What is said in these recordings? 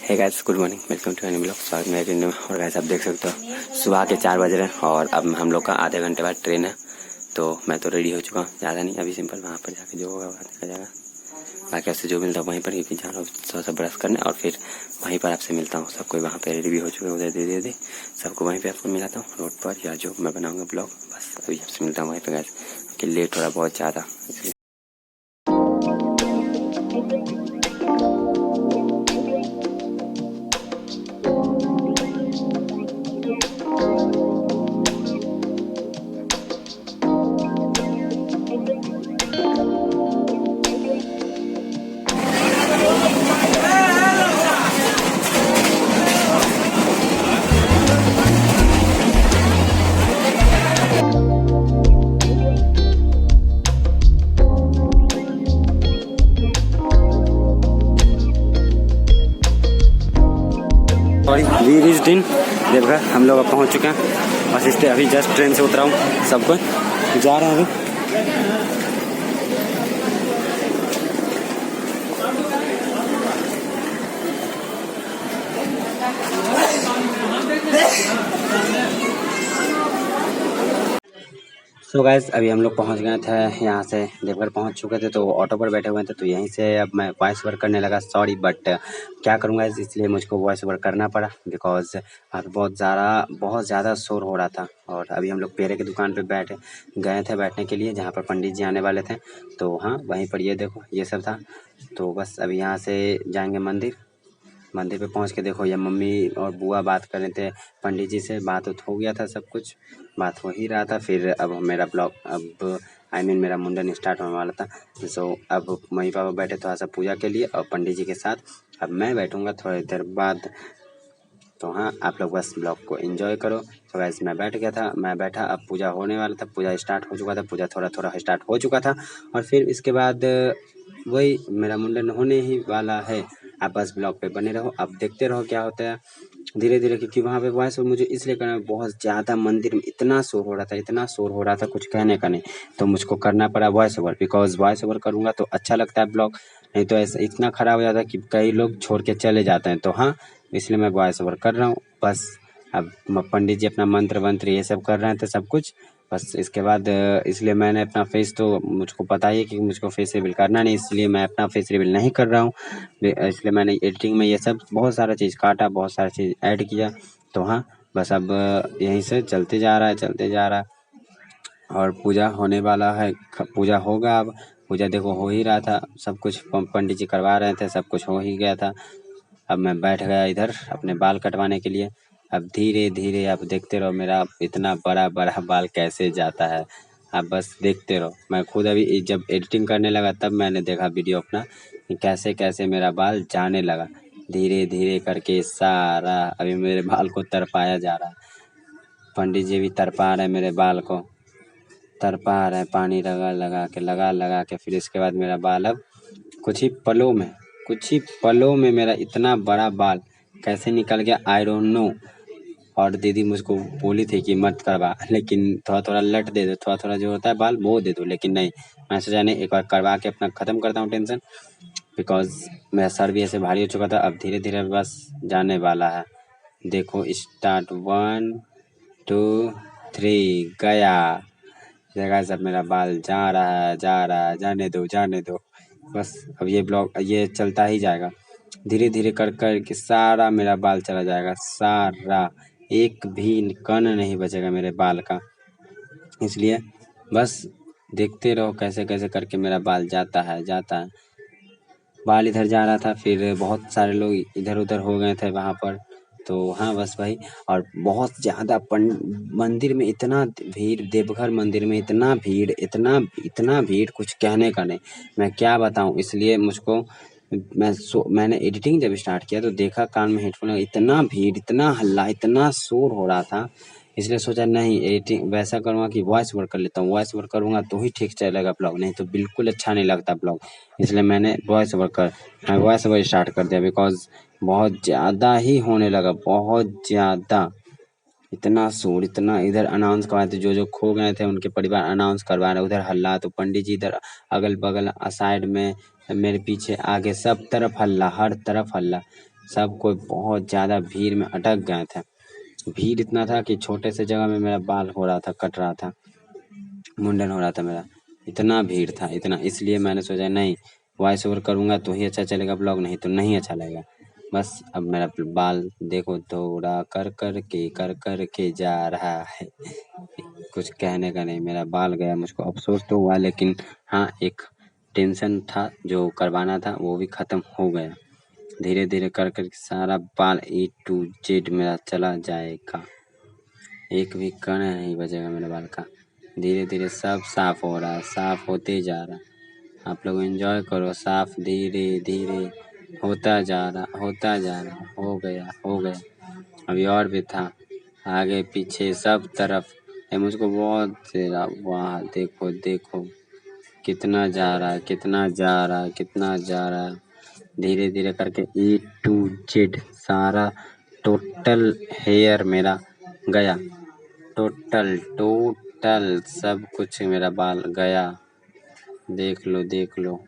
Hey guys, good morning, welcome to any blog. स्वागत है मेरे में। और गाइस आप देख सकते हो सुबह के 4 बज रहे हैं और अब हम लोग का आधे घंटे बाद ट्रेन है। तो मैं तो रेडी हो चुका हूँ, ज़्यादा नहीं, अभी सिंपल वहाँ पर जाके जो होगा वहाँ देखा जाएगा। बाकी आपसे जो मिलता है वहीं पर, क्योंकि जा रहा हूँ थोड़ा सा ब्रश करने और फिर वहीं पर आपसे मिलता हूँ। सब कोई वहाँ पर रेडी भी हो चुके हैं, उधर धीरे धीरे सबको वहीं पर आपको मिलाता हूँ रोड पर, या जो मैं बनाऊँगा ब्लॉग। बस अभी आपसे मिलता हूँ वहीं पर गाइस, कि लेट हो रहा बहुत ज़्यादा। We reached in Deoghar. हम लोग अब पहुंच चुके हैं, बस इसलिए अभी जस्ट ट्रेन से उतरा हूँ। सब कोई जा रहे हैं अभी। सो गाइस, अभी हम लोग पहुंच गए थे, यहाँ से देवघर पहुंच चुके थे, तो ऑटो पर बैठे हुए थे। तो यहीं से अब मैं वॉइस ओवर करने लगा। सॉरी, बट क्या करूँगा, इसलिए मुझको वॉइस ओवर करना पड़ा, बिकॉज वहाँ पे बहुत ज़्यादा शोर हो रहा था। और अभी हम लोग पेड़े की दुकान पे गए थे बैठने के लिए, जहाँ पर पंडित जी आने वाले थे। तो हाँ, वहीं पर ये देखो ये सब था। तो बस अभी यहाँ से जाएंगे मंदिर पे पहुंच के देखो, ये मम्मी और बुआ बात कर रहे थे पंडित जी से। बात हो गया था, सब कुछ बात हो ही रहा था। फिर अब मेरा ब्लॉग, अब मेरा मुंडन स्टार्ट होने वाला था। सो अब मम्मी पापा बैठे थोड़ा सा पूजा के लिए और पंडित जी के साथ। अब मैं बैठूंगा थोड़ी देर बाद। तो हाँ, आप लोग बस ब्लॉग को एंजॉय करो। तो वैसे मैं बैठा, अब पूजा होने वाला था, पूजा स्टार्ट हो चुका था, पूजा थोड़ा थोड़ा स्टार्ट हो चुका था। और फिर इसके बाद वही मेरा मुंडन होने ही वाला है। आप बस ब्लॉग पे बने रहो, आप देखते रहो क्या होता है धीरे धीरे। क्योंकि वहाँ पे वॉइस ओवर मुझे इसलिए करना, बहुत ज़्यादा मंदिर में इतना शोर हो रहा था, कुछ कहने का नहीं। तो मुझको करना पड़ा voice over, because voice over करूँगा तो अच्छा लगता है ब्लॉग, नहीं तो ऐसा इतना ख़राब हो जाता है कि कई लोग छोड़ के चले जाते हैं। तो हाँ, इसलिए मैं वॉइस ओवर कर रहा हूँ बस। अब पंडित जी अपना मंत्र वंत्र ये सब कर रहे थे सब कुछ। बस इसके बाद इसलिए मैंने अपना फेस, तो मुझको पता ही है कि मुझको फेस रिवील करना नहीं, इसलिए मैं अपना फेस रिवील नहीं कर रहा हूँ। इसलिए मैंने एडिटिंग में ये सब बहुत सारा चीज़ काटा, बहुत सारा चीज़ ऐड किया। तो हाँ, बस अब यहीं से चलते जा रहा है। और पूजा होने वाला है, पूजा होगा। अब पूजा देखो हो ही रहा था, सब कुछ पंडित जी करवा रहे थे, सब कुछ हो ही गया था। अब मैं बैठ गया इधर अपने बाल कटवाने के लिए। अब धीरे धीरे आप देखते रहो मेरा इतना बड़ा बड़ा बाल कैसे जाता है। आप बस देखते रहो। मैं खुद अभी जब एडिटिंग करने लगा तब मैंने देखा वीडियो अपना, कि कैसे कैसे मेरा बाल जाने लगा धीरे धीरे करके सारा। अभी मेरे बाल को तरपाया जा रहा है, पंडित जी भी तरपा रहे हैं मेरे बाल को, तरपा रहे हैं पानी लगा के। फिर इसके बाद मेरा बाल अब कुछ ही पलों में मेरा इतना बड़ा बाल कैसे निकल गया, आई डोंट नो। और दीदी मुझको बोली थी कि मत करवा, लेकिन थोड़ा थोड़ा लट दे दो, थोड़ा थोड़ा जो होता है बाल वो दे दो, लेकिन नहीं, मैं सोचा नहीं, एक बार करवा के अपना ख़त्म करता हूँ टेंशन। बिकॉज मेरा सर भी ऐसे भारी हो चुका था। अब धीरे धीरे बस जाने वाला है। देखो स्टार्ट, 1 2 3 गया। जगह सब मेरा बाल जा रहा है, जाने दो। बस अब ये ब्लॉग ये चलता ही जाएगा, धीरे धीरे कर कर के सारा मेरा बाल चला जाएगा, सारा, एक भी कण नहीं बचेगा मेरे बाल का। इसलिए बस देखते रहो कैसे कैसे करके मेरा बाल जाता है। बाल इधर जा रहा था, फिर बहुत सारे लोग इधर उधर हो गए थे वहाँ पर। तो हाँ बस भाई, और बहुत ज़्यादा मंदिर में इतना भीड़, देवघर मंदिर में इतना भीड़ कुछ कहने का नहीं, मैं क्या बताऊँ। इसलिए मुझको मैंने एडिटिंग जब स्टार्ट किया तो देखा, कान में हेडफोन लगा, इतना भीड़, इतना हल्ला, इतना शोर हो रहा था। इसलिए सोचा नहीं, एडिटिंग वैसा करूँगा कि वॉइस ओवर कर लेता हूँ, वॉइस ओवर करूँगा तो ही ठीक चलेगा ब्लॉग, नहीं तो बिल्कुल अच्छा नहीं लगता ब्लॉग। इसलिए मैं वॉइस ओवर स्टार्ट कर दिया, बिकॉज बहुत ज़्यादा ही होने लगा, बहुत ज़्यादा। इतना शोर, इतना इधर अनाउंस करवाए थे, जो खो गए थे उनके परिवार अनाउंस करवा रहे, उधर हल्ला, तो पंडित जी इधर अगल बगल साइड में, मेरे पीछे आगे सब तरफ हल्ला, हर तरफ हल्ला। सब कोई बहुत ज़्यादा भीड़ में अटक गए थे। भीड़ इतना था कि छोटे से जगह में मेरा बाल हो रहा था, कट रहा था, मुंडन हो रहा था मेरा, इतना भीड़ था इतना। इसलिए मैंने सोचा नहीं, वॉइस ओवर करूँगा तो ही अच्छा चलेगा ब्लॉग, नहीं तो नहीं अच्छा लगेगा। बस अब मेरा बाल देखो थोड़ा कर के जा रहा है। कुछ कहने का नहीं, मेरा बाल गया, मुझको अफसोस तो हुआ, लेकिन हाँ एक टेंशन था जो करवाना था वो भी ख़त्म हो गया। धीरे धीरे कर कर सारा बाल A to Z मेरा चला जाएगा, एक भी कण नहीं बचेगा मेरे बाल का। धीरे धीरे सब साफ हो रहा है, साफ होते जा रहा है। आप लोग एंजॉय करो, साफ धीरे धीरे होता जा रहा, होता जा रहा, हो गया। अभी और भी था, आगे पीछे सब तरफ। ये मुझको बहुत तेरा, वाह देखो देखो कितना जा रहा है, कितना जा रहा है, कितना जा रहा है। धीरे धीरे करके A to Z सारा टोटल हेयर मेरा गया, टोटल टोटल सब कुछ मेरा बाल गया। देख लो,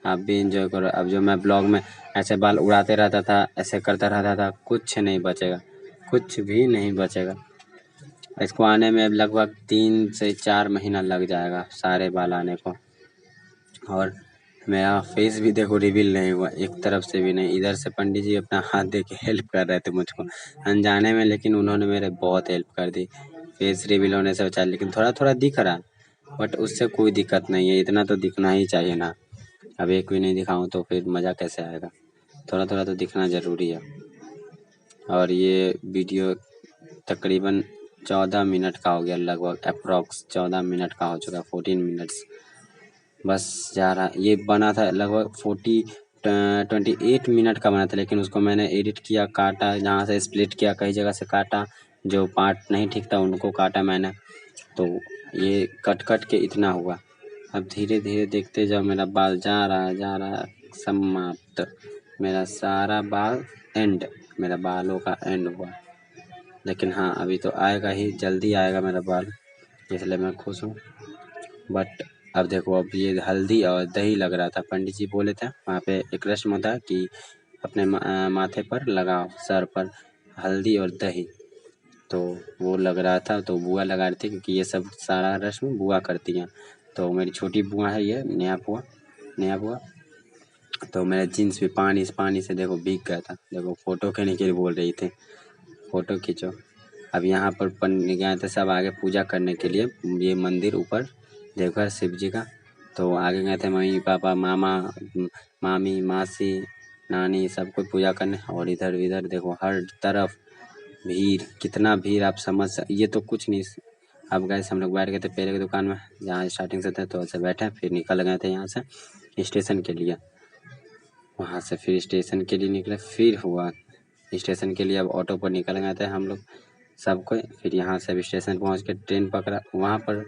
आप भी एंजॉय करो। अब जो मैं ब्लॉग में ऐसे बाल उड़ाते रहता था, ऐसे करता रहता था, कुछ नहीं बचेगा, कुछ भी नहीं बचेगा। इसको आने में अब लगभग 3 से 4 महीना लग जाएगा सारे बाल आने को। और मेरा फेस भी देखो रिवील नहीं हुआ, एक तरफ से भी नहीं। इधर से पंडित जी अपना हाथ दे के हेल्प कर रहे थे मुझको अनजाने में, लेकिन उन्होंने मेरे बहुत हेल्प कर दी फेस रिवील होने से बचा। लेकिन थोड़ा थोड़ा दिख रहा, बट उससे कोई दिक्कत नहीं है, इतना तो दिखना ही चाहिए ना। अब एक भी नहीं दिखाऊं तो फिर मज़ा कैसे आएगा, थोड़ा थोड़ा तो दिखना ज़रूरी है। और ये वीडियो तकरीबन 14 मिनट का हो गया, लगभग अप्रॉक्स 14 मिनट का हो चुका, 14 मिनट्स बस जा रहा। ये बना था लगभग 28 मिनट का बना था, लेकिन उसको मैंने एडिट किया, काटा, जहाँ से स्प्लिट किया कई जगह से काटा, जो पार्ट नहीं ठीक था उनको काटा मैंने, तो ये कट के इतना हुआ। अब धीरे धीरे देखते जाओ, मेरा बाल जा रहा समाप्त, मेरा सारा बाल एंड, मेरा बालों का एंड हुआ। लेकिन हाँ अभी तो आएगा ही, जल्दी आएगा मेरा बाल, इसलिए मैं खुश हूँ। बट अब देखो, अब ये हल्दी और दही लग रहा था, पंडित जी बोले थे वहाँ पे एक रस्म होता है कि अपने माथे पर लगाओ, सर पर हल्दी और दही, तो वो लग रहा था, तो बुआ लगा रही थी, क्योंकि ये सब सारा रस्म बुआ करती हैं। तो मेरी छोटी बुआ है ये, नया बुआ, तो मेरा जीन्स भी पानी से देखो भीग गया था। देखो फोटो खींचने के लिए बोल रही थी, फोटो खींचो। अब यहाँ पर पंडित गए थे सब आगे पूजा करने के लिए, ये मंदिर ऊपर देवघर शिव जी का, तो आगे गए थे मम्मी पापा मामा मामी मासी नानी सब कोई पूजा करने। और इधर देखो हर तरफ भीड़, कितना भीड़ आप समझ ये तो कुछ नहीं। अब गए हम लोग बैठ गए थे पहले की दुकान में, जहाँ स्टार्टिंग से थे, तो ऐसे बैठे, फिर निकल गए थे यहाँ से स्टेशन के लिए। वहाँ से फिर स्टेशन के लिए निकले, फिर हुआ स्टेशन के लिए, अब ऑटो पर निकल गए थे हम लोग सब कोई। फिर यहाँ से अब स्टेशन पहुँच के ट्रेन पकड़ा, वहाँ पर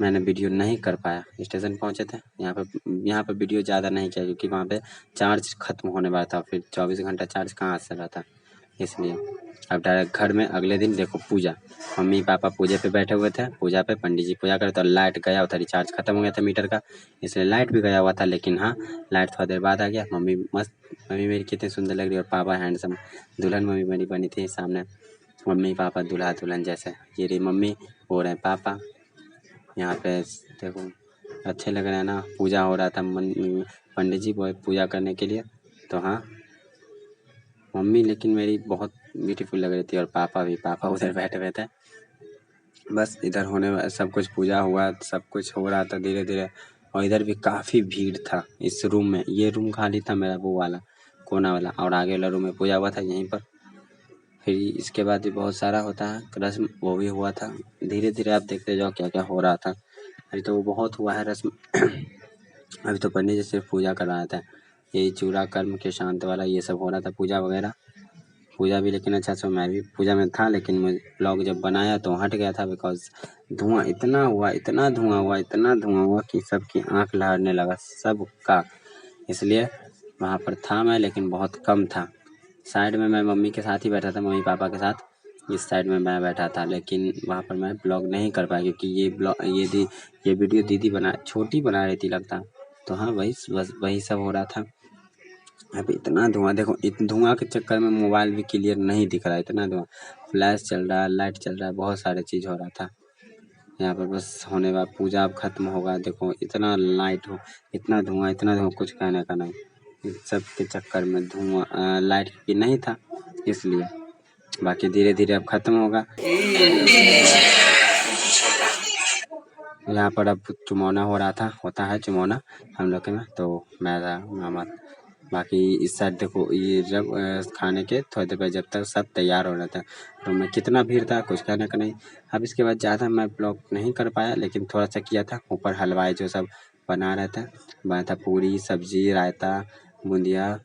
मैंने वीडियो नहीं कर पाया। स्टेशन पहुँचे थे, यहाँ पे वीडियो ज़्यादा नहीं किया, क्योंकि वहाँ पे चार्ज ख़त्म होने वाला था, फिर 24 घंटा चार्ज कहाँ से रहता, इसलिए। अब डायरेक्ट घर में अगले दिन देखो पूजा, मम्मी पापा पूजे पे बैठे हुए थे, पूजा पे पंडित जी पूजा करे, तो लाइट गया हुआ था, रिचार्ज खत्म हो गया था मीटर का, इसलिए लाइट भी गया हुआ था। लेकिन हाँ लाइट थोड़ा देर बाद आ गया। मम्मी मस्त, मम्मी मेरी कितनी सुंदर लग रही है, और पापा हैंडसम, दुल्हन मम्मी मेरी बनी थी सामने, मम्मी पापा दूल्हा दुल्हन जैसे। ये रही मम्मी, हो रहे पापा, यहाँ पे देखो अच्छे लग रहे हैं ना। पूजा हो रहा था, पंडित जी पूजा करने के लिए, तो हाँ मम्मी लेकिन मेरी बहुत ब्यूटीफुल लग रही थी, और पापा भी, पापा उधर बैठे हुए थे। बस इधर होने सब कुछ पूजा हुआ, सब कुछ हो रहा था धीरे धीरे। और इधर भी काफ़ी भीड़ था इस रूम में, ये रूम खाली था मेरा, वो वाला कोना वाला, और आगे वाला रूम में पूजा हुआ था यहीं पर। फिर इसके बाद भी बहुत सारा होता है रस्म, वो भी हुआ था। धीरे धीरे आप देखते जाओ क्या क्या हो रहा था। अभी तो वो बहुत हुआ है रस्म अभी तो पंडित जी सिर्फ पूजा कर रहा था, यही चूड़ा कर्म के शांत वाला ये सब हो रहा था, पूजा वगैरह। पूजा भी लेकिन अच्छा सा, मैं भी पूजा में था, लेकिन मैं ब्लॉग जब बनाया तो हट गया था, बिकॉज धुआं इतना हुआ, इतना धुआं हुआ कि सबकी आंख लहरने लगा सबका, इसलिए वहाँ पर था मैं, लेकिन बहुत कम था। साइड में मैं मम्मी के साथ ही बैठा था, मम्मी पापा के साथ, इस साइड में मैं बैठा था, लेकिन वहाँ पर मैं ब्लॉग नहीं कर पाया, क्योंकि ये वीडियो दीदी छोटी बना रही थी लगता, तो हाँ वही बस वही सब हो रहा था। यहाँ पे इतना धुआं देखो, धुआं के चक्कर में मोबाइल भी क्लियर नहीं दिख रहा है, इतना धुआं। फ्लैश चल रहा है, लाइट चल रहा है, बहुत सारे चीज़ हो रहा था यहाँ पर। बस होने बाद पूजा अब खत्म होगा। देखो इतना लाइट हो, इतना धुआं, कुछ कहने का नहीं। इस सब के चक्कर में धुआं, लाइट भी नहीं था इसलिए। बाकी धीरे धीरे अब खत्म होगा। यहाँ पर अब चुमौना हो रहा था, होता है चुमौना हम लोग के में, तो मैं था मामा। बाकी इस साइड देखो, ये जब खाने के थोड़ी देर बाद जब तक सब तैयार हो रहा था तो मैं कितना भीड़ था कुछ कहने का नहीं। अब इसके बाद ज़्यादा मैं ब्लॉग नहीं कर पाया, लेकिन थोड़ा सा किया था। ऊपर हलवाई जो सब बना रहा था, बना था पूरी सब्जी, रायता, बूंदिया,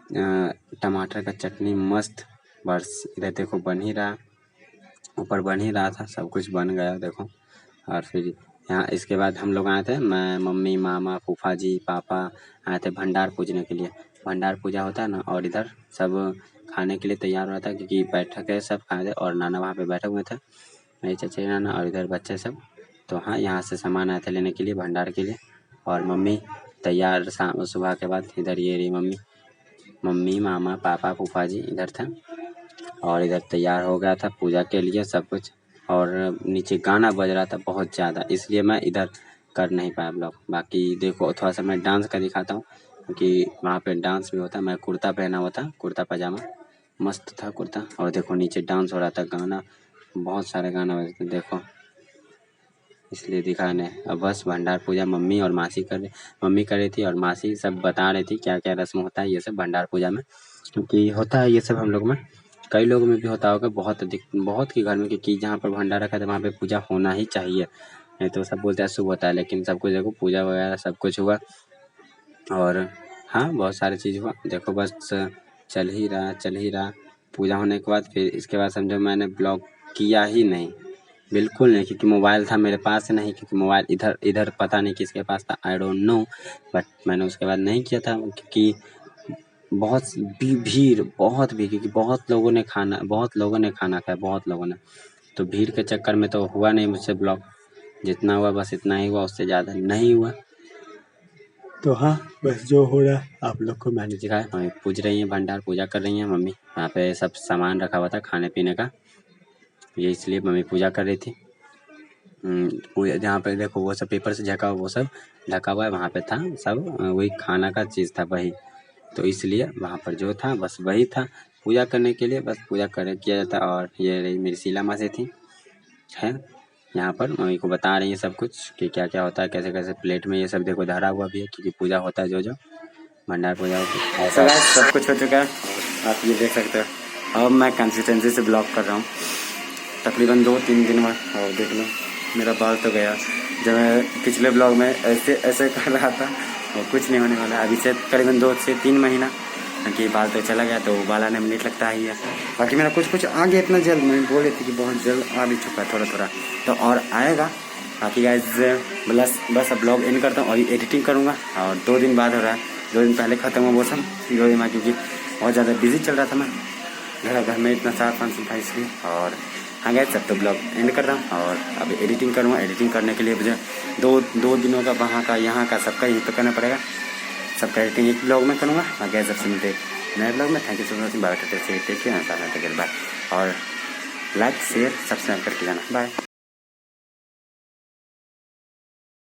टमाटर का चटनी मस्त। बस इधर देखो बन ही रहा, ऊपर बन ही रहा था, सब कुछ बन गया देखो। और फिर यहाँ इसके बाद हम लोग आए थे, मैं, मम्मी, मामा, फूफा जी, पापा आए थे भंडार पूजने के लिए। भंडार पूजा होता है ना, और इधर सब खाने के लिए तैयार हो रहा था, क्योंकि बैठक है, सब खाए थे। और नाना वहाँ पे बैठे हुए थे, मेरे चचे नाना, और इधर बच्चे सब। तो हाँ, यहाँ से सामान आए थे लेने के लिए, भंडार के लिए। और मम्मी तैयार, शाम सुबह के बाद इधर ये रही मम्मी, मामा, पापा, फूफा जी इधर थे। और इधर तैयार हो गया था पूजा के लिए सब कुछ। और नीचे गाना बज रहा था बहुत ज़्यादा, इसलिए मैं इधर कर नहीं पाया ब्लॉग। बाकी देखो थोड़ा सा मैं डांस का दिखाता हूँ, क्योंकि वहाँ पे डांस भी होता है। मैं कुर्ता पहना हुआ था, कुर्ता पजामा मस्त था कुर्ता। और देखो नीचे डांस हो रहा था, गाना, बहुत सारे गाना बज थे देखो, इसलिए दिखाने। अब बस भंडार पूजा मम्मी और मासी मम्मी कर रही थी, और मासी सब बता रही थी क्या क्या रस्म होता है ये सब भंडार पूजा में, क्योंकि होता है ये सब हम लोग में। कई लोगों में भी होता होगा, बहुत अधिक, बहुत के घर में, क्योंकि जहाँ पर भंडारा रखा था वहाँ पे पूजा होना ही चाहिए, नहीं तो सब बोलते हैं शुभ होता है। लेकिन सब कुछ देखो, पूजा वगैरह सब कुछ हुआ। और हाँ, बहुत सारी चीज़ हुआ देखो, बस चल ही रहा। पूजा होने के बाद फिर इसके बाद समझो मैंने ब्लॉग किया ही नहीं, बिल्कुल नहीं, क्योंकि मोबाइल था मेरे पास नहीं, क्योंकि मोबाइल इधर इधर पता नहीं किसके पास था, आई डोंट नो। बट मैंने उसके बाद नहीं किया था, क्योंकि बहुत भीड़, क्योंकि बहुत लोगों ने खाना खाया, बहुत लोगों ने। तो भीड़ के चक्कर में तो हुआ नहीं मुझसे ब्लॉग, जितना हुआ बस इतना ही हुआ, उससे ज़्यादा नहीं हुआ। तो हाँ, बस जो हो रहा है आप लोग को मैंने दिखाया। मम्मी पूज रही हैं, भंडार पूजा कर रही हैं मम्मी। वहाँ पे सब सामान रखा हुआ था खाने पीने का, ये इसलिए मम्मी पूजा कर रही थी। पूजा जहाँ पे देखो वो सब पेपर से ढका हुआ, वो सब ढका हुआ है, वहाँ पे था सब वही खाना का चीज़ था वही, तो इसलिए वहाँ पर जो था बस वही था पूजा करने के लिए, बस पूजा किया जाता। और ये रही मेरी शीला मासी थी, है यहाँ पर, मम्मी को बता रही है सब कुछ कि क्या क्या होता है, कैसे कैसे प्लेट में ये सब देखो धरा हुआ भी है, क्योंकि पूजा होता है जो भंडार पूजा होती है ऐसा। सब कुछ हो चुका है, आप ये देख सकते हो। अब मैं कंसिस्टेंसी से ब्लॉग कर रहा हूँ तकरीबन 2-3 दिन में। और देख लो मेरा बाल तो गया, जब मैं पिछले ब्लॉग में ऐसे कर रहा था और कुछ नहीं होने वाला। अभी से करीबन 2 से 3 महीना कि बाल तो चला गया, तो बाल आने में लेट लगता ही है। बाकी मेरा कुछ आ गया इतना जल्द, मैं बोल रही थी कि बहुत जल्द आ भी चुका है थोड़ा तो और आएगा। बाकी गाइस बस अब ब्लॉग एंड करता हूँ और एडिटिंग करूँगा। और 2 दिन बाद हो रहा है, 2 दिन पहले ख़त्म हुआ वो सब 2 दिन में, क्योंकि बहुत ज़्यादा बिजी चल रहा था मैं, घर में इतना सारा फंक्शन था इसलिए। और हाँ गाइस सब तो ब्लॉग एंड कर रहा हूँ और अब एडिटिंग करूँगा। एडिटिंग करने के लिए मुझे 2 दिनों का वहाँ का यहाँ का सबका यहीं पर करना पड़ेगा, सबका एडिटिंग एक ब्लॉग में करूँगा। बाकी सबसे मिलते नए ब्लॉग में। Thank you so much, bye, take care, bye. और लाइक शेयर सब्सक्राइब करके जाना, बाय।